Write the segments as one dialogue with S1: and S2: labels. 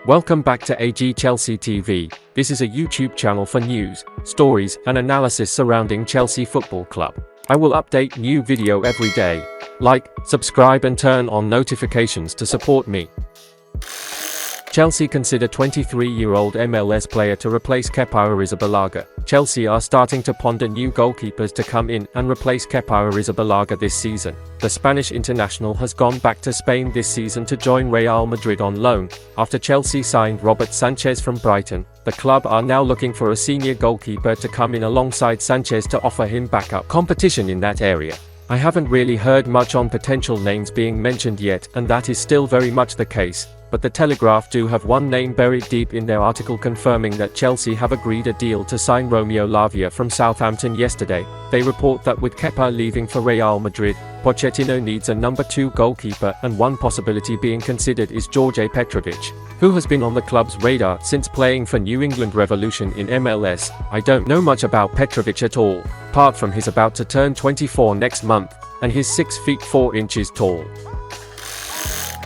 S1: Welcome back to AG Chelsea TV. This is a YouTube channel for news, stories, and analysis surrounding Chelsea Football Club. I will update new video every day. Like, subscribe and turn on notifications to support me. Chelsea consider 23-year-old MLS player to replace Kepa Arrizabalaga. Chelsea are starting to ponder new goalkeepers to come in and replace Kepa Arrizabalaga this season. The Spanish international has gone back to Spain this season to join Real Madrid on loan. After Chelsea signed Robert Sanchez from Brighton, the club are now looking for a senior goalkeeper to come in alongside Sanchez to offer him backup competition in that area. I haven't really heard much on potential names being mentioned yet, and that is still very much the case. But the Telegraph do have one name buried deep in their article confirming that Chelsea have agreed a deal to sign Romeo Lavia from Southampton yesterday. They report that with Kepa leaving for Real Madrid, Pochettino needs a number 2 goalkeeper, and one possibility being considered is George Petrovic, who has been on the club's radar since playing for New England Revolution in MLS. I don't know much about Petrovic at all, apart from he's about to turn 24 next month, and he's 6 feet 4 inches tall.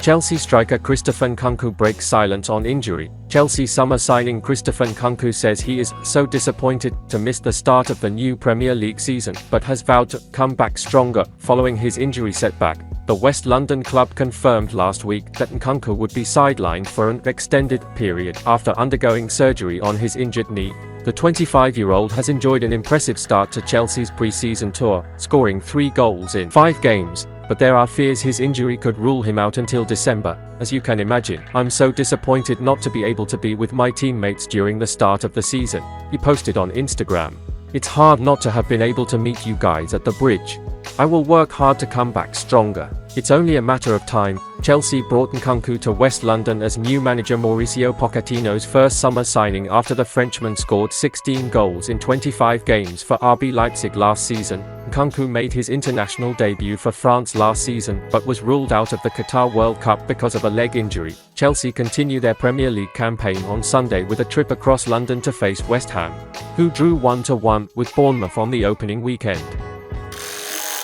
S1: Chelsea striker Christopher Nkunku breaks silence on injury. Chelsea summer signing Christopher Nkunku says he is so disappointed to miss the start of the new Premier League season, but has vowed to come back stronger following his injury setback. The West London club confirmed last week that Nkunku would be sidelined for an extended period after undergoing surgery on his injured knee. The 25-year-old has enjoyed an impressive start to Chelsea's pre-season tour, scoring 3 goals in 5 games. But there are fears his injury could rule him out until December. As you can imagine, I'm so disappointed not to be able to be with my teammates during the start of the season, he posted on Instagram. It's hard not to have been able to meet you guys at the bridge. I will work hard to come back stronger. It's only a matter of time. Chelsea brought Nkunku to West London as new manager Mauricio Pochettino's first summer signing after the Frenchman scored 16 goals in 25 games for RB Leipzig last season. Nkunku made his international debut for France last season, but was ruled out of the Qatar World Cup because of a leg injury. Chelsea continue their Premier League campaign on Sunday with a trip across London to face West Ham, who drew 1-1 with Bournemouth on the opening weekend.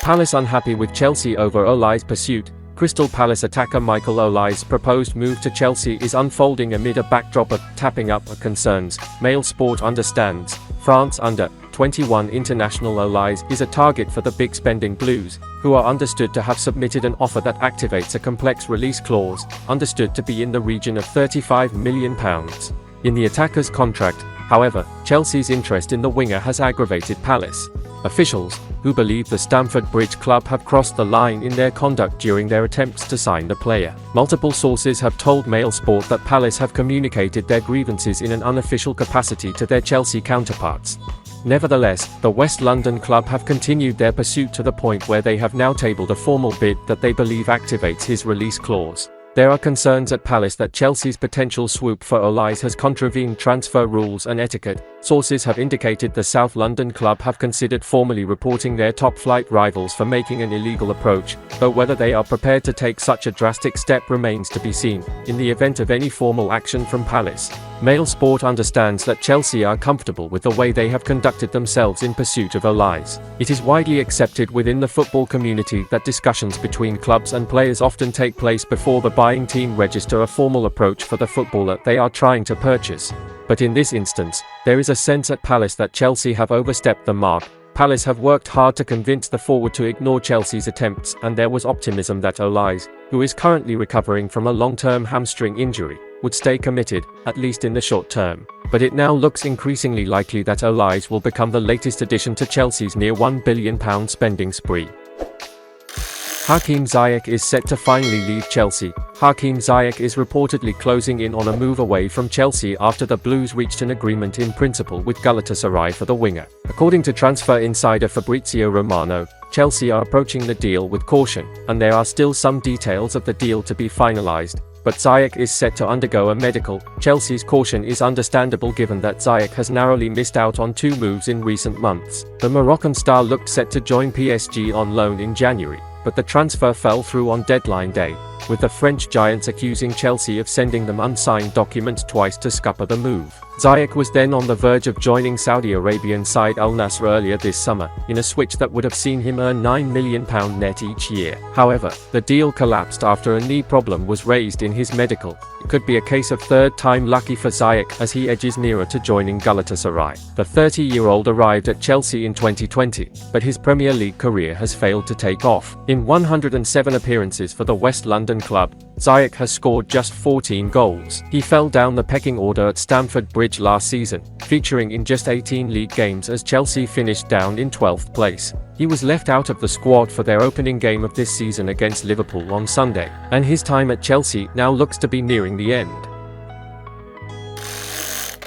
S1: Palace unhappy with Chelsea over Olise's pursuit. Crystal Palace attacker Michael Olise's proposed move to Chelsea is unfolding amid a backdrop of tapping up concerns. Mail Sport understands. France under-21 international Olise is a target for the big spending Blues, who are understood to have submitted an offer that activates a complex release clause, understood to be in the region of £35 million. In the attacker's contract, however, Chelsea's interest in the winger has aggravated Palace officials, who believe the Stamford Bridge club have crossed the line in their conduct during their attempts to sign the player. Multiple sources have told Mail Sport that Palace have communicated their grievances in an unofficial capacity to their Chelsea counterparts. Nevertheless, the West London club have continued their pursuit to the point where they have now tabled a formal bid that they believe activates his release clause. There are concerns at Palace that Chelsea's potential swoop for Olise has contravened transfer rules and etiquette. Sources have indicated the South London club have considered formally reporting their top-flight rivals for making an illegal approach, though whether they are prepared to take such a drastic step remains to be seen. In the event of any formal action from Palace, Mail Sport understands that Chelsea are comfortable with the way they have conducted themselves in pursuit of Olise. It is widely accepted within the football community that discussions between clubs and players often take place before the buying team register a formal approach for the footballer they are trying to purchase. But in this instance, there is a sense at Palace that Chelsea have overstepped the mark. Palace have worked hard to convince the forward to ignore Chelsea's attempts, and there was optimism that Olise, who is currently recovering from a long-term hamstring injury, would stay committed, at least in the short term. But it now looks increasingly likely that Olise will become the latest addition to Chelsea's near £1 billion spending spree. HAKIM ZIYECH is set to finally leave Chelsea. HAKIM ZIYECH is reportedly closing in on a move away from Chelsea after the Blues reached an agreement in principle with Galatasaray for the winger. According to transfer insider Fabrizio Romano, Chelsea are approaching the deal with caution, and there are still some details of the deal to be finalized. But ZIYECH is set to undergo a medical. Chelsea's caution is understandable given that ZIYECH has narrowly missed out on 2 moves in recent months. The Moroccan star looked set to join PSG on loan in January, but the transfer fell through on deadline day. with the French giants accusing Chelsea of sending them unsigned documents twice to scupper the move. Ziyech was then on the verge of joining Saudi Arabian side Al Nassr earlier this summer, in a switch that would have seen him earn £9 million net each year. However, the deal collapsed after a knee problem was raised in his medical. It could be a case of third time lucky for Ziyech as he edges nearer to joining Galatasaray. The 30-year-old arrived at Chelsea in 2020, but his Premier League career has failed to take off. In 107 appearances for the West London club, Ziyech has scored just 14 goals. He fell down the pecking order at Stamford Bridge last season, featuring in just 18 league games as Chelsea finished down in 12th place. He was left out of the squad for their opening game of this season against Liverpool on Sunday, and his time at Chelsea now looks to be nearing the end.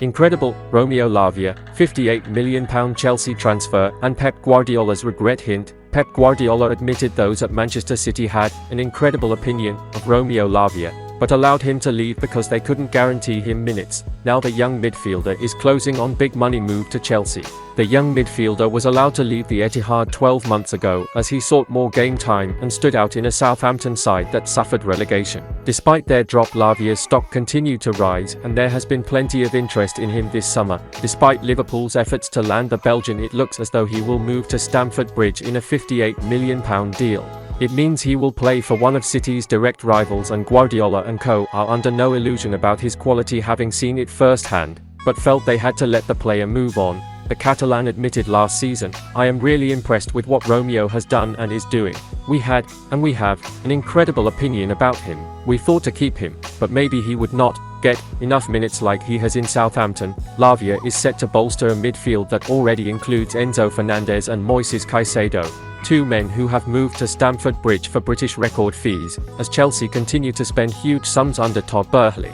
S1: Incredible, Romeo Lavia, £58 million Chelsea transfer, and Pep Guardiola's regret hint. Pep Guardiola admitted those at Manchester City had an incredible opinion of Romeo Lavia, but allowed him to leave because they couldn't guarantee him minutes. Now the young midfielder is closing on big money move to Chelsea. The young midfielder was allowed to leave the Etihad 12 months ago as he sought more game time and stood out in a Southampton side that suffered relegation. Despite their drop, Lavia's stock continued to rise, and there has been plenty of interest in him this summer. Despite Liverpool's efforts to land the Belgian, it looks as though he will move to Stamford Bridge in a £58 million deal. It means he will play for one of City's direct rivals, and Guardiola and co are under no illusion about his quality, having seen it firsthand, but felt they had to let the player move on. The Catalan admitted last season, "I am really impressed with what Romeo has done and is doing. We had, and we have, an incredible opinion about him. We thought to keep him, but maybe he would not get enough minutes like he has in Southampton." Lavia is set to bolster a midfield that already includes Enzo Fernandez and Moises Caicedo, two men who have moved to Stamford Bridge for British record fees, as Chelsea continue to spend huge sums under Todd Boehly.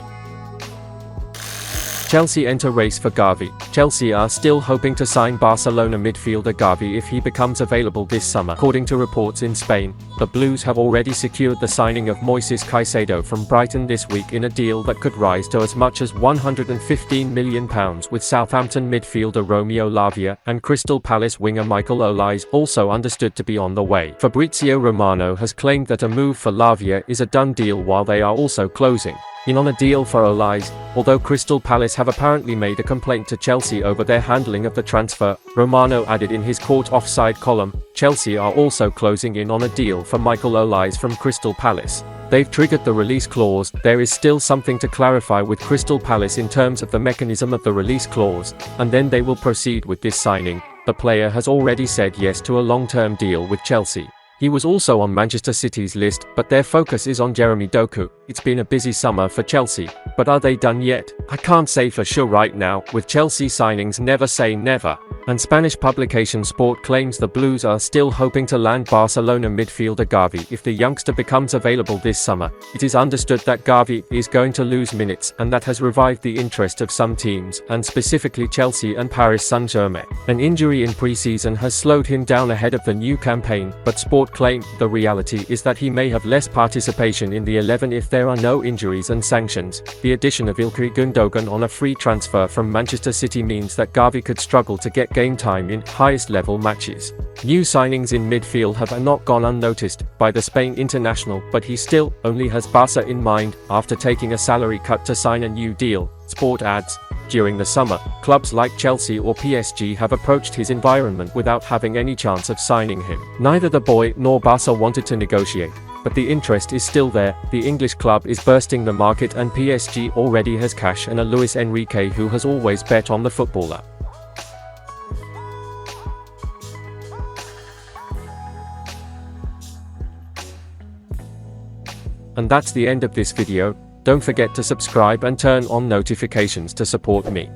S1: Chelsea enter race for GAVI. Chelsea are still hoping to sign Barcelona midfielder GAVI if he becomes available this summer. According to reports in Spain, the Blues have already secured the signing of Moises Caicedo from Brighton this week in a deal that could rise to as much as £115 million, with Southampton midfielder Romeo Lavia and Crystal Palace winger Michael Olise also understood to be on the way. Fabrizio Romano has claimed that a move for Lavia is a done deal, while they are also closing in on a deal for Olise. Although Crystal Palace have apparently made a complaint to Chelsea over their handling of the transfer, Romano added in his court offside column, Chelsea are also closing in on a deal for Michael Olise from Crystal Palace. They've triggered the release clause. There is still something to clarify with Crystal Palace in terms of the mechanism of the release clause, and then they will proceed with this signing. The player has already said yes to a long-term deal with Chelsea. He was also on Manchester City's list, but their focus is on Jeremy Doku. It's been a busy summer for Chelsea, but are they done yet? I can't say for sure right now. With Chelsea signings, never say never. And Spanish publication Sport claims the Blues are still hoping to land Barcelona midfielder GAVI if the youngster becomes available this summer. It is understood that GAVI is going to lose minutes, and that has revived the interest of some teams, and specifically Chelsea and Paris Saint-Germain. An injury in pre-season has slowed him down ahead of the new campaign, but Sport claim the reality is that he may have less participation in the 11 if there are no injuries and sanctions. The addition of Ilkay Gundogan on a free transfer from Manchester City means that GAVI could struggle to get game time in highest level matches. New signings in midfield have not gone unnoticed by the Spain international, but he still only has Barca in mind after taking a salary cut to sign a new deal. Sport adds, during the summer, clubs like Chelsea or PSG have approached his environment without having any chance of signing him. Neither the boy nor Barca wanted to negotiate, but the interest is still there. The English club is bursting the market, and PSG already has cash and a Luis Enrique who has always bet on the footballer. And that's the end of this video. Don't forget to subscribe and turn on notifications to support me.